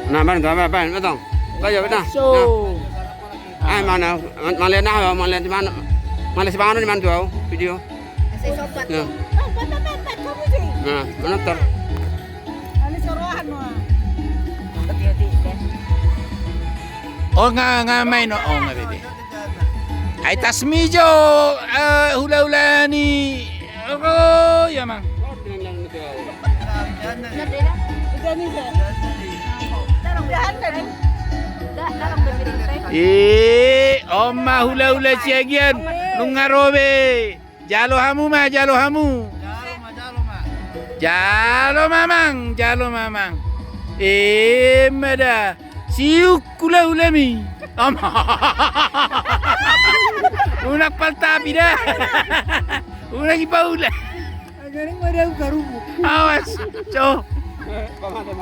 Nah, ban, betul. Kaya betul. So. Ay, mana malihat na, malihat di mana. Malihat si Bano di mana tuh video. Sa sopat Ya. ko. Oh, pat, kamu deh. Nah, mana ter? Ano suruhan mo? Oh nga may no. Oh nga bebe. Ay tasmijo hula-hula ni. Oh, yamang. Gani sir. Tarong dahan ka rin. Tarong Oma hula-hula siya gian. Nung ngarobe. Jalo hamu ma. Jalo mamang. Mada. Siuk hula-hula mi. Oma. Unak paltapi dah. Unak ipaula. Galing mo daw karubo. Awas. So. Pamada,